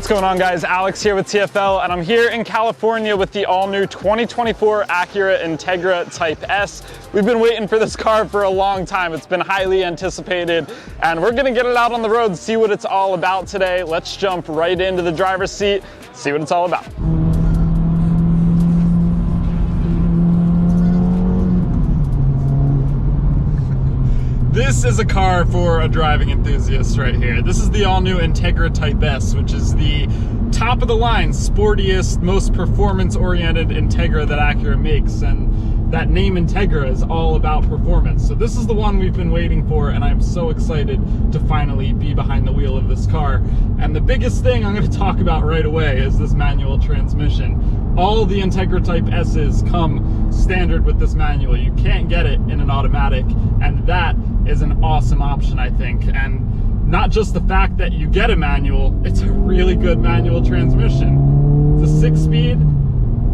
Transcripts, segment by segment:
going on, guys? Alex here with TFL, and I'm here in California with the all-new 2024 Acura Integra Type S. We've been waiting for this car for a long time. It's been highly anticipated, and we're gonna get it out on the road, see what it's all about today. Let's jump right into the driver's seat, see what it's all about. This is a car for a driving enthusiast right here. This is the all-new Integra Type S, which is the top of the line, sportiest, most performance-oriented Integra that Acura makes, and that name Integra is all about performance. So this is the one we've been waiting for, and I'm so excited to finally be behind the wheel of this car. And the biggest thing I'm going to talk about right away is this manual transmission. All the Integra Type S's come standard with this manual. You can't get it in an automatic, and that is an awesome option, I think. And not just the fact that you get a manual, it's a really good manual transmission. It's a 6-speed,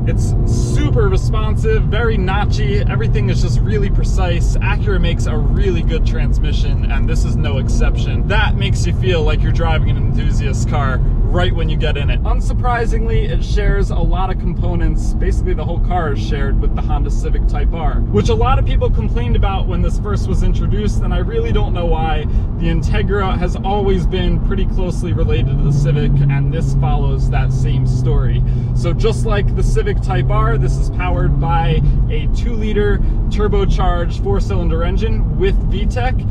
it's super responsive, very notchy, everything is just really precise. Acura makes a really good transmission, and this is no exception. That makes you feel like you're driving an enthusiast car right when you get in it. Unsurprisingly, it shares a lot of components. Basically, the whole car is shared with the Honda Civic Type R, which a lot of people complained about when this first was introduced, and I really don't know why. The Integra has always been pretty closely related to the Civic, and this follows that same story. So just like the Civic Type R, this is powered by a 2-liter turbocharged 4-cylinder engine with VTEC,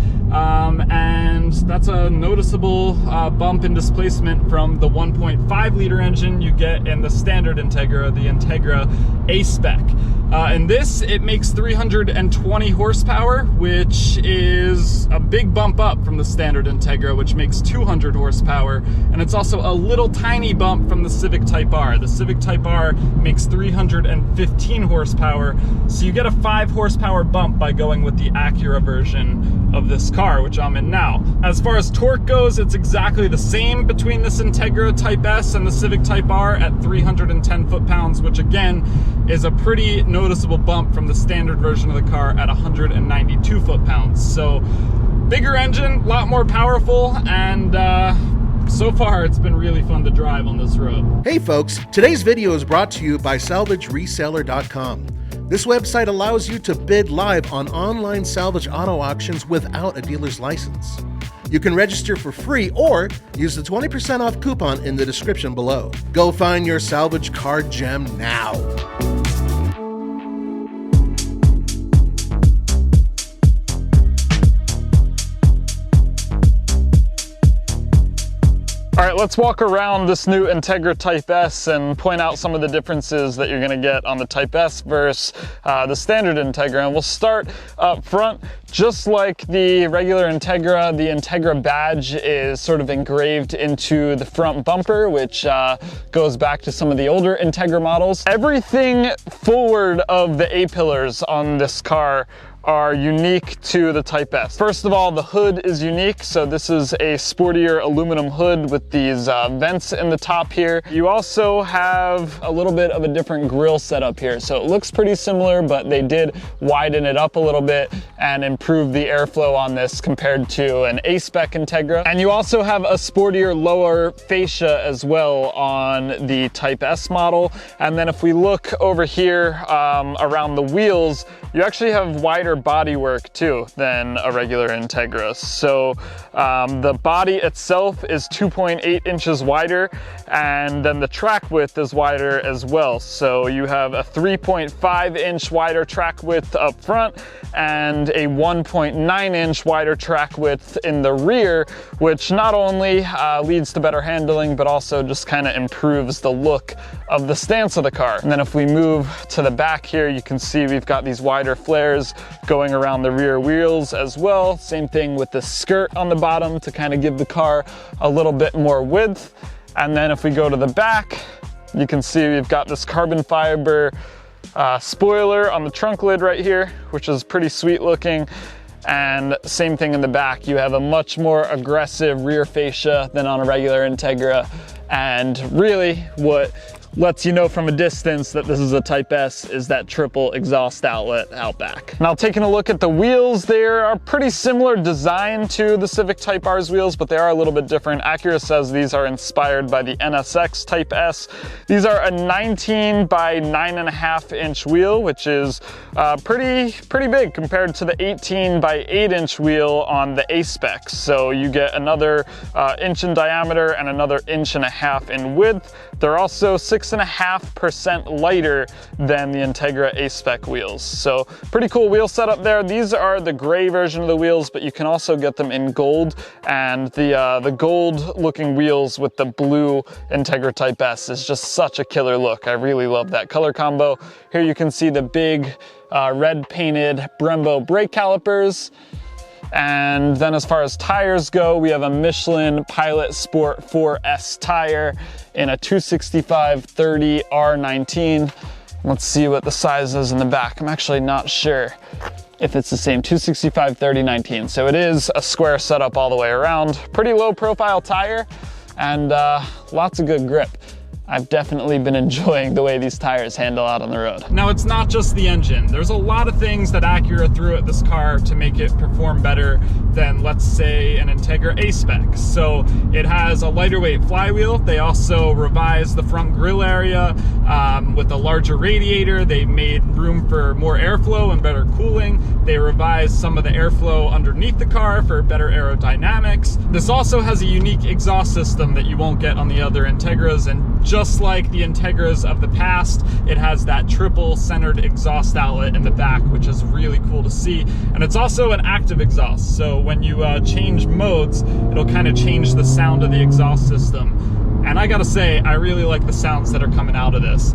and that's a noticeable bump in displacement from the 1.5-liter engine you get in the standard Integra, the Integra a-spec. In this, it makes 320 horsepower, which is a big bump up from the standard Integra, which makes 200 horsepower, and it's also a little tiny bump from the Civic Type R. The Civic Type R makes 315 horsepower, so you get a 5 horsepower bump by going with the Acura version of this car, which I'm in now. As far as torque goes, it's exactly the same between this Integra Type S and the Civic Type R at 310 foot-pounds, which again is a pretty noticeable bump from the standard version of the car at 192 foot-pounds. So bigger engine, a lot more powerful, and so far it's been really fun to drive on this road. Hey folks, today's video is brought to you by salvagereseller.com. This website allows you to bid live on online salvage auto auctions without a dealer's license. You can register for free or use the 20% off coupon in the description below. Go find your salvage car gem now. All right, let's walk around this new Integra Type S and point out some of the differences that you're gonna get on the Type S versus the standard Integra. And we'll start up front. Just like the regular Integra, the Integra badge is sort of engraved into the front bumper, which goes back to some of the older Integra models. Everything forward of the A-pillars on this car are unique to the Type S. First of all, the hood is unique. So this is a sportier aluminum hood with these vents in the top here. You also have a little bit of a different grille setup here. So it looks pretty similar, but they did widen it up a little bit and improve the airflow on this compared to an a-spec Integra. And you also have a sportier lower fascia as well on the Type S model. And then if we look over here around the wheels, you actually have wider bodywork too than a regular Integra. So the body itself is 2.8 inches wider, and then the track width is wider as well. So you have a 3.5 inch wider track width up front and a 1.9 inch wider track width in the rear, which not only leads to better handling, but also just kind of improves the look of the stance of the car. And then if we move to the back here, you can see we've got these wider flares going around the rear wheels as well. Same thing with the skirt on the bottom to kind of give the car a little bit more width. And then if we go to the back, you can see we've got this carbon fiber spoiler on the trunk lid right here, which is pretty sweet looking. And same thing in the back. You have a much more aggressive rear fascia than on a regular Integra. And really what lets you know from a distance that this is a Type S is that triple exhaust outlet out back. Now taking a look at the wheels, they are pretty similar design to the Civic Type R's wheels, but they are a little bit different. Acura says these are inspired by the NSX Type S. These are a 19 by 9.5 inch wheel, which is pretty big compared to the 18 by 8 inch wheel on the A-spec. So you get another inch in diameter and another 1.5 inches in width. They're also 6.5% lighter than the Integra A-spec wheels. So pretty cool wheel setup there. These are the gray version of the wheels, but you can also get them in gold. And the gold looking wheels with the blue Integra Type S is just such a killer look. I really love that color combo. Here you can see the big red painted Brembo brake calipers. And then as far as tires go, we have a Michelin Pilot Sport 4S tire in a 265/30 R19. Let's see what the size is in the back. I'm actually not sure if it's the same, 265/30/19. So it is a square setup all the way around. Pretty low profile tire and lots of good grip. I've definitely been enjoying the way these tires handle out on the road. Now, it's not just the engine. There's a lot of things that Acura threw at this car to make it perform better than, let's say, an Integra A-spec. So it has a lighter weight flywheel. They also revised the front grille area with a larger radiator. They made room for more airflow and better cooling. They revised some of the airflow underneath the car for better aerodynamics. This also has a unique exhaust system that you won't get on the other Integras, and just like the Integras of the past, it has that triple centered exhaust outlet in the back, which is really cool to see. And it's also an active exhaust. So when you change modes, it'll kind of change the sound of the exhaust system. And I gotta say, I really like the sounds that are coming out of this.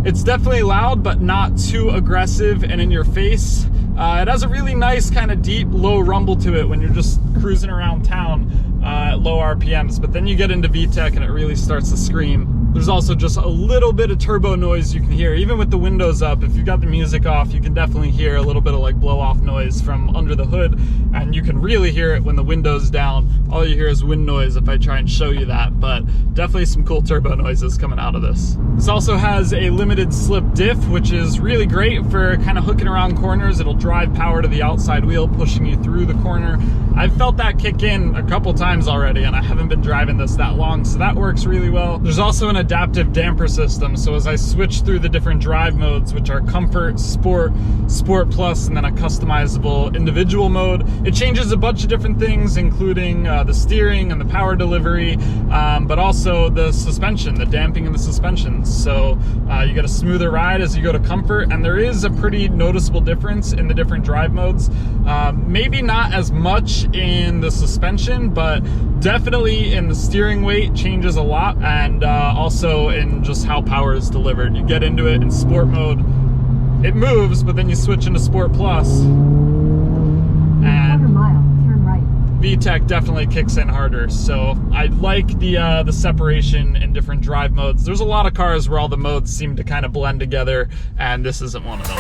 It's definitely loud, but not too aggressive and in your face. It has a really nice kind of deep, low rumble to it when you're just cruising around town at low RPMs, but then you get into VTEC and it really starts to scream. There's also just a little bit of turbo noise you can hear. Even with the windows up, if you've got the music off, you can definitely hear a little bit of like blow-off noise from under the hood, and you can really hear it when the window's down. All you hear is wind noise if I try and show you that, but definitely some cool turbo noises coming out of this. This also has a limited slip diff, which is really great for kind of hooking around corners. It'll drive power to the outside wheel, pushing you through the corner. I've felt that kick in a couple times already, and I haven't been driving this that long, so that works really well. There's also an adaptive damper system, so as I switch through the different drive modes, which are Comfort, Sport, Sport Plus, and then a customizable individual mode, it changes a bunch of different things, including the steering and the power delivery, but also the suspension, the damping and the suspension. So you get a smoother ride as you go to Comfort, and there is a pretty noticeable difference in the different drive modes. Maybe not as much in the suspension, but definitely in the steering weight changes a lot, and also in just how power is delivered. You get into it in sport mode, it moves, but then you switch into Sport Plus, and turn right. VTEC definitely kicks in harder. So I like the separation in different drive modes. There's a lot of cars where all the modes seem to kind of blend together, and this isn't one of them.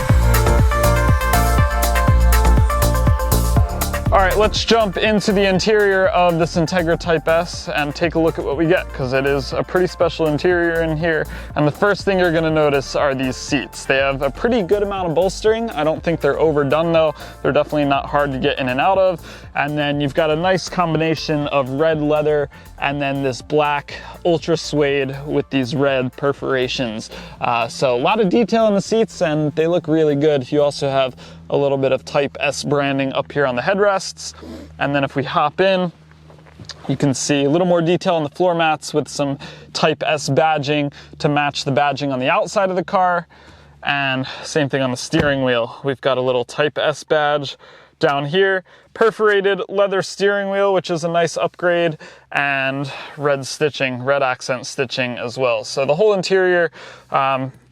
All right, let's jump into the interior of this Integra Type S and take a look at what we get, because it is a pretty special interior in here. And the first thing you're gonna notice are these seats. They have a pretty good amount of bolstering. I don't think they're overdone though. They're definitely not hard to get in and out of. And then you've got a nice combination of red leather and then this black ultra suede with these red perforations. So a lot of detail in the seats, and they look really good. You also have a little bit of Type S branding up here on the headrests. And then if we hop in, you can see a little more detail on the floor mats with some Type S badging to match the badging on the outside of the car. And same thing on the steering wheel. We've got a little Type S badge down here, perforated leather steering wheel, which is a nice upgrade, and red stitching, red accent stitching as well. So the whole interior,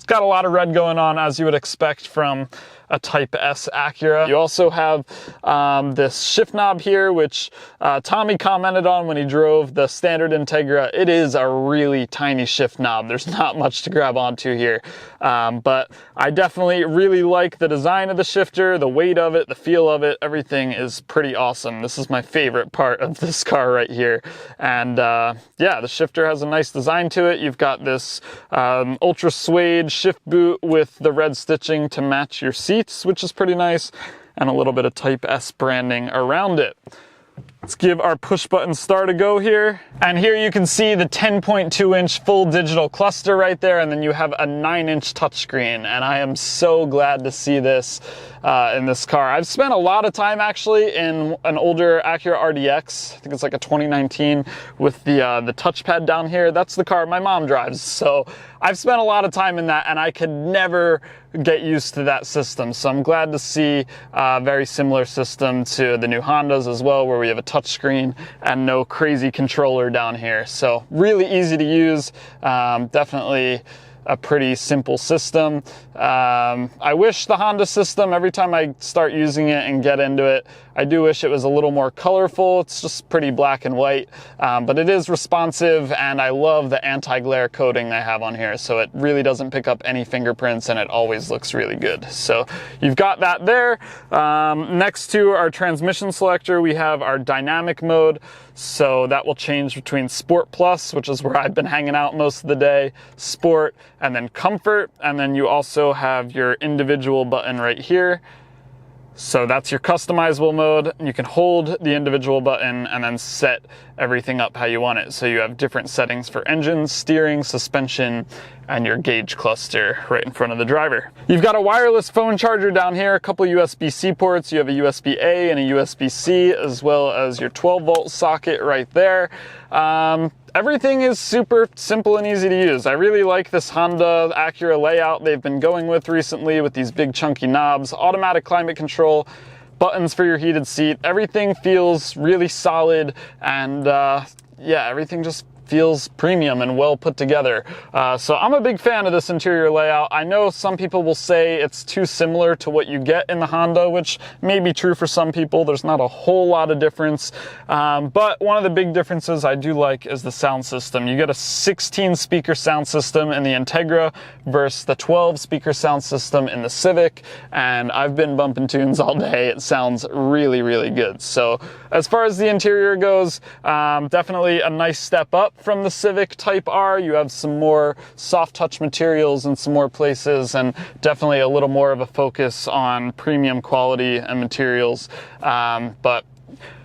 got a lot of red going on, as you would expect from a Type S Acura. You also have this shift knob here, which Tommy commented on when he drove the standard Integra. It is a really tiny shift knob. There's not much to grab onto here, but I definitely really like the design of the shifter, the weight of it, the feel of it. Everything is pretty awesome. This is my favorite part of this car right here. And yeah, the shifter has a nice design to it. You've got this ultra suede shift boot with the red stitching to match your seat, which is pretty nice, and a little bit of Type S branding around it. Let's give our push button start a go here. And here you can see the 10.2-inch full digital cluster right there, and then you have a 9-inch touchscreen. And I am so glad to see this in this car. I've spent a lot of time actually in an older Acura RDX. I think it's like a 2019 with the touchpad down here. That's the car my mom drives. So I've spent a lot of time in that, and I could never get used to that system. So I'm glad to see a very similar system to the new Hondas as well, where we have a touchscreen and no crazy controller down here. So really easy to use, definitely a pretty simple system. I wish the Honda system, every time I start using it and get into it, I do wish it was a little more colorful. It's just pretty black and white, but it is responsive, and I love the anti-glare coating they have on here. So it really doesn't pick up any fingerprints, and it always looks really good. So you've got that there. Next to our transmission selector, we have our dynamic mode. So that will change between Sport Plus, which is where I've been hanging out most of the day, Sport, and then Comfort. And then you also have your individual button right here. So that's your customizable mode. You can hold the individual button and then set everything up how you want it. So you have different settings for engine, steering, suspension, and your gauge cluster right in front of the driver. You've got a wireless phone charger down here, a couple USB-C ports. You have a USB-A and a USB-C, as well as your 12-volt socket right there. Everything is super simple and easy to use. I really like this Honda Acura layout they've been going with recently, with these big chunky knobs, automatic climate control, buttons for your heated seat. Everything feels really solid, and yeah, everything just feels premium and well put together. So I'm a big fan of this interior layout. I know some people will say it's too similar to what you get in the Honda, which may be true for some people. There's not a whole lot of difference. But one of the big differences I do like is the sound system. You get a 16 speaker sound system in the Integra versus the 12 speaker sound system in the Civic. And I've been bumping tunes all day. It sounds really, really good. So as far as the interior goes, definitely a nice step up from the Civic Type R. You have some more soft touch materials in some more places, and definitely a little more of a focus on premium quality and materials. But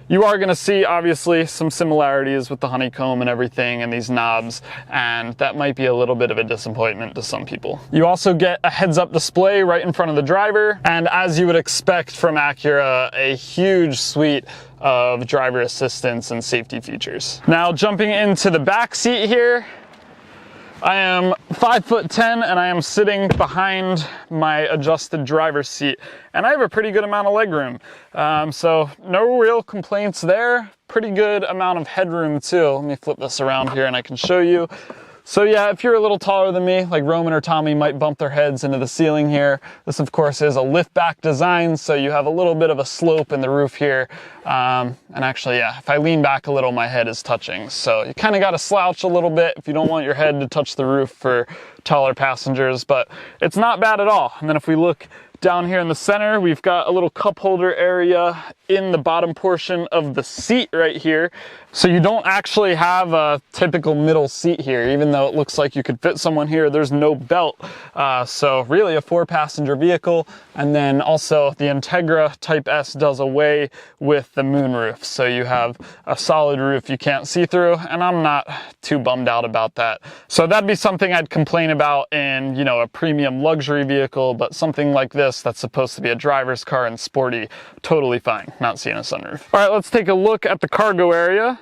you are going to see obviously some similarities with the honeycomb and everything and these knobs, and that might be a little bit of a disappointment to some people. You also get a heads-up display right in front of the driver, and as you would expect from Acura, a huge suite of driver assistance and safety features. Now jumping into the back seat here, I am 5'10" and I am sitting behind my adjusted driver's seat, and I have a pretty good amount of legroom. So no real complaints there. Pretty good amount of headroom too. Let me flip this around here and I can show you. So yeah, if you're a little taller than me, like Roman or Tommy might bump their heads into the ceiling here. This of course is a lift back design, so you have a little bit of a slope in the roof here. And actually, yeah, if I lean back a little, my head is touching. So you kind of got to slouch a little bit if you don't want your head to touch the roof for taller passengers, but it's not bad at all. And then if we look down here in the center, we've got a little cup holder area in the bottom portion of the seat right here. So you don't actually have a typical middle seat here, even though it looks like you could fit someone here. There's no belt. So really a 4-passenger vehicle. And then also the Integra Type S does away with the moonroof. So you have a solid roof you can't see through, and I'm not too bummed out about that. So that'd be something I'd complain about in, you know, a premium luxury vehicle, but something like this that's supposed to be a driver's car and sporty, totally fine, not seeing a sunroof. All right, let's take a look at the cargo area.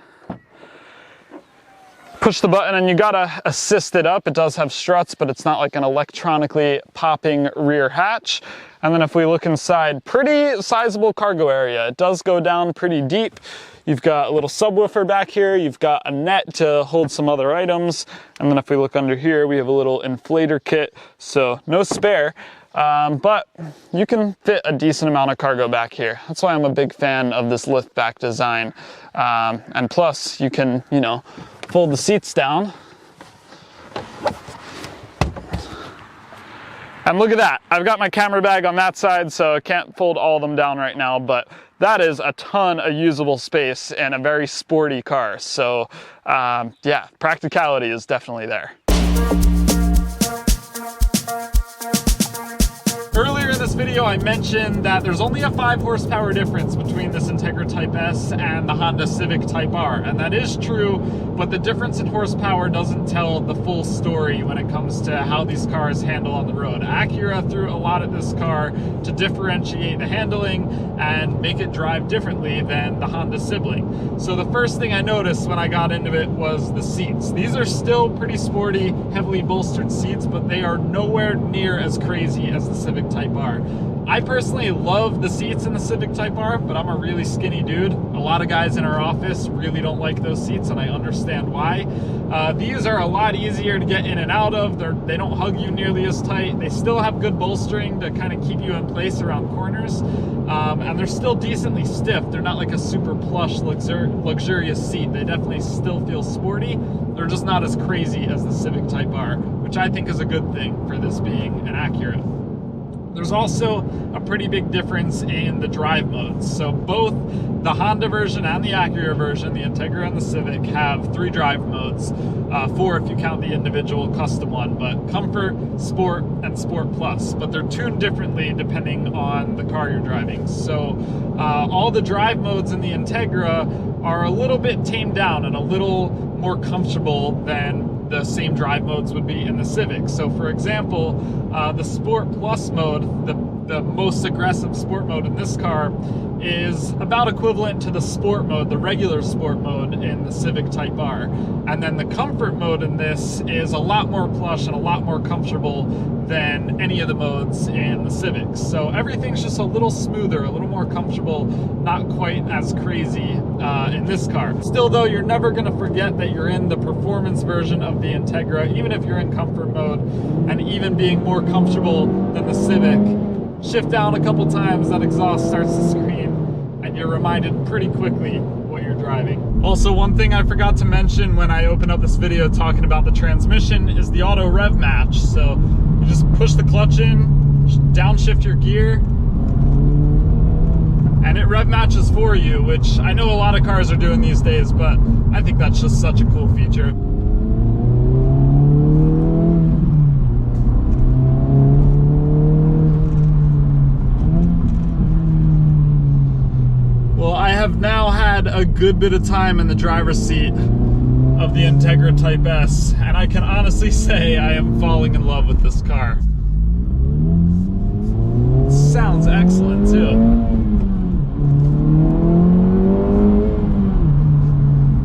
push the button and you gotta assist it up. It does have struts, but it's not like an electronically popping rear hatch. And then if we look inside, pretty sizable cargo area. It does go down pretty deep. You've got a little subwoofer back here. You've got a net to hold some other items. And then if we look under here, we have a little inflator kit. So no spare, but you can fit a decent amount of cargo back here. That's why I'm a big fan of this lift back design. And plus you can, you know, fold the seats down. And look at that. I've got my camera bag on that side, so I can't fold all of them down right now, but that is a ton of usable space in a very sporty car. So yeah, practicality is definitely there. Earlier in this video, I mentioned that there's only a 5 horsepower difference between this Integra Type S and the Honda Civic Type R, and that is true, but the difference in horsepower doesn't tell the full story when it comes to how these cars handle on the road. Acura threw a lot at this car to differentiate the handling and make it drive differently than the Honda sibling. So the first thing I noticed when I got into it was the seats. These are still pretty sporty, heavily bolstered seats, but they are nowhere near as crazy as the Civic Type R. I personally love the seats in the Civic Type R, but I'm a really skinny dude. A lot of guys in our office really don't like those seats, and I understand why. These are a lot easier to get in and out of. They don't hug you nearly as tight. They still have good bolstering to kind of keep you in place around corners. And they're still decently stiff. They're not like a super plush, luxurious seat. They definitely still feel sporty. They're just not as crazy as the Civic Type R, which I think is a good thing for this being an Acura. There's also a pretty big difference in the drive modes. So both the Honda version and the Acura version, the Integra and the Civic, have 3 drive modes. 4 if you count the individual custom one, but Comfort, Sport, and Sport Plus. But they're tuned differently depending on the car you're driving. So all the drive modes in the Integra are a little bit tamed down and a little more comfortable than the same drive modes would be in the Civic. So for example, the Sport Plus mode, the most aggressive sport mode in this car, is about equivalent to the sport mode, the regular sport mode in the Civic Type R. And then the comfort mode in this is a lot more plush and a lot more comfortable than any of the modes in the Civic. So everything's just a little smoother, a little more comfortable, not quite as crazy in this car. Still though, you're never gonna forget that you're in the performance version of the Integra, even if you're in comfort mode, and even being more comfortable than the Civic. Shift down a couple times, that exhaust starts to scream, and you're reminded pretty quickly what you're driving. Also, one thing I forgot to mention when I opened up this video talking about the transmission is the auto rev match. So you just push the clutch in, downshift your gear, and it rev matches for you, which I know a lot of cars are doing these days, but I think that's just such a cool feature. Well, I have now had a good bit of time in the driver's seat of the Integra Type S, and I can honestly say I am falling in love with this car. It sounds excellent too.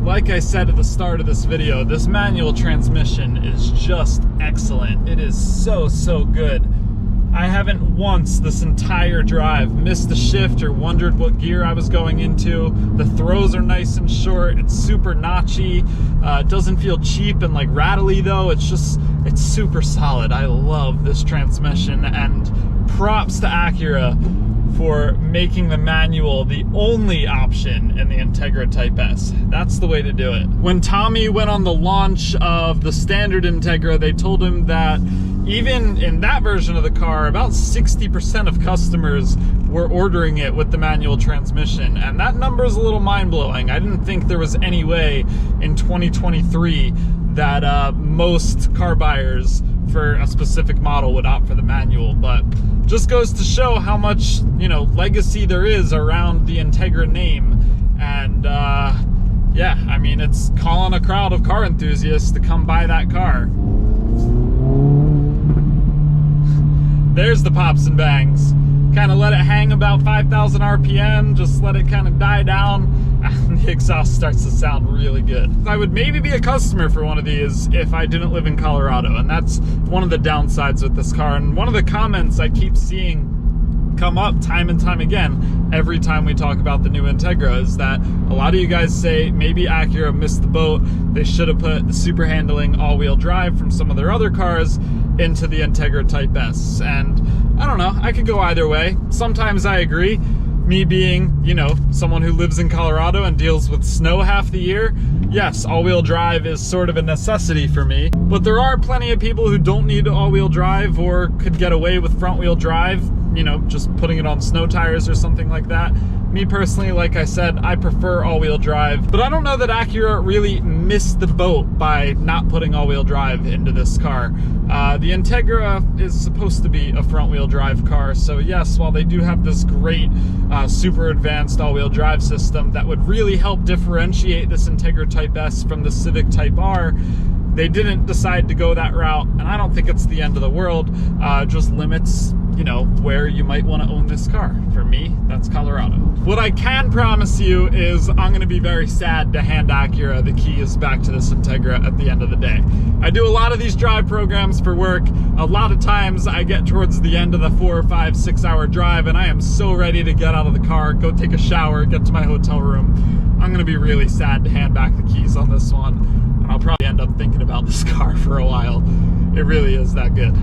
Like I said at the start of this video, this manual transmission is just excellent. It is so good. I haven't once this entire drive missed a shift or wondered what gear I was going into. The throws are nice and short. It's super notchy. It doesn't feel cheap and like rattly though. It's super solid. I love this transmission, and props to Acura for making the manual the only option in the Integra Type S. That's the way to do it. When Tommy went on the launch of the standard Integra, they told him that even in that version of the car, about 60% of customers were ordering it with the manual transmission. And that number is a little mind-blowing. I didn't think there was any way in 2023 that most car buyers for a specific model would opt for the manual, but just goes to show how much, you know, legacy there is around the Integra name. And yeah, I mean, it's calling a crowd of car enthusiasts to come buy that car. There's the pops and bangs. Kind of let it hang about 5,000 RPM, just let it kind of die down, the exhaust starts to sound really good. I would maybe be a customer for one of these if I didn't live in Colorado, and that's one of the downsides with this car. And one of the comments I keep seeing come up time and time again every time we talk about the new Integra is that a lot of you guys say maybe Acura missed the boat. They should have put the super handling all-wheel drive from some of their other cars into the Integra Type S. And I don't know, I could go either way. Sometimes I agree. Me being, you know, someone who lives in Colorado and deals with snow half the year, yes, all-wheel drive is sort of a necessity for me. But there are plenty of people who don't need all-wheel drive or could get away with front-wheel drive, you know, just putting it on snow tires or something like that. Me personally, like I said, I prefer all-wheel drive, but I don't know that Acura really missed the boat by not putting all-wheel drive into this car. The Integra is supposed to be a front-wheel drive car, so yes, while they do have this great super advanced all-wheel drive system that would really help differentiate this Integra Type S from the Civic Type R, they didn't decide to go that route, and I don't think it's the end of the world. Just limits, you know, where you might want to own this car. For me, that's Colorado. What I can promise you is I'm going to be very sad to hand Acura the keys back to this Integra at the end of the day. I do a lot of these drive programs for work. A lot of times I get towards the end of the 4 or 5, 6 hour drive and I am so ready to get out of the car, go take a shower, get to my hotel room. I'm going to be really sad to hand back the keys on this one. And I'll probably end up thinking about this car for a while. It really is that good.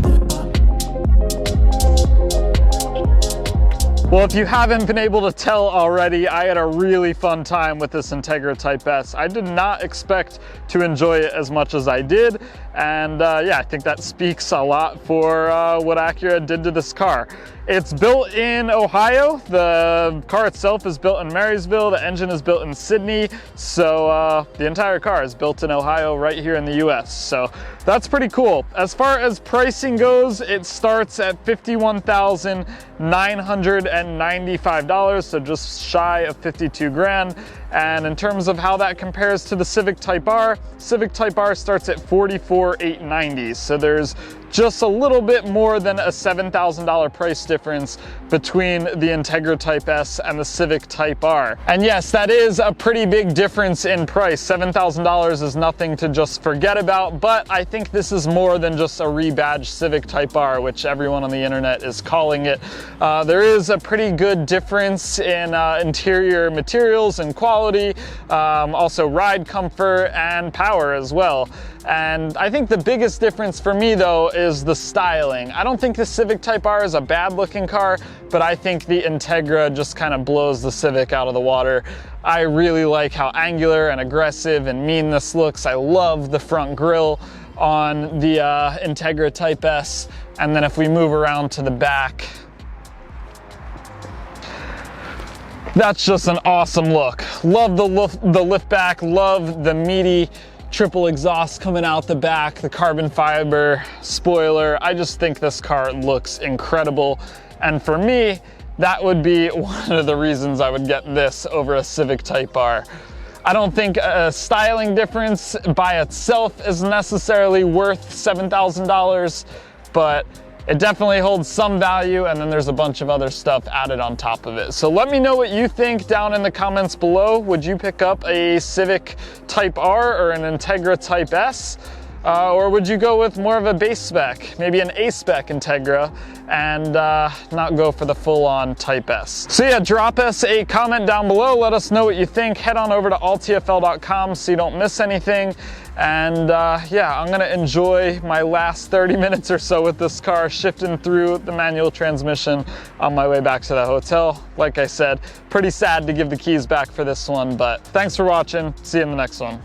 Well, if you haven't been able to tell already, I had a really fun time with this Integra Type S. I did not expect to enjoy it as much as I did. And yeah, I think that speaks a lot for what Acura did to this car. It's built in Ohio. The car itself is built in Marysville. The engine is built in Sydney. So the entire car is built in Ohio right here in the US. So that's pretty cool. As far as pricing goes, it starts at $51,995, so just shy of 52 grand. And in terms of how that compares to the Civic Type R starts at $44,890. So there's just a little bit more than a $7,000 price difference between the Integra Type S and the Civic Type R. And yes, that is a pretty big difference in price. $7,000 is nothing to just forget about, but I think this is more than just a rebadged Civic Type R, which everyone on the internet is calling it. There is a pretty good difference in interior materials and quality, also ride comfort and power as well. And I think the biggest difference for me though is the styling. I don't think the Civic Type R is a bad looking car, but I think the Integra just kind of blows the Civic out of the water. I really like how angular and aggressive and mean this looks. I love the front grille on the Integra Type S. And then if we move around to the back, that's just an awesome look. Love the lift back, love the meaty triple exhaust coming out the back, the carbon fiber spoiler. I just think this car looks incredible. And for me, that would be one of the reasons I would get this over a Civic Type R. I don't think a styling difference by itself is necessarily worth $7,000, but it definitely holds some value, and then there's a bunch of other stuff added on top of it. So let me know what you think down in the comments below. Would you pick up a Civic Type R or an Integra Type S? Or would you go with more of a base spec, maybe an a-spec Integra, and not go for the full-on Type S? So yeah, drop us a comment down below. Let us know what you think. Head on over to alltfl.com so you don't miss anything. And yeah, I'm gonna enjoy my last 30 minutes or so with this car, shifting through the manual transmission on my way back to the hotel. Like I said, pretty sad to give the keys back for this one, but thanks for watching. See you in the next one.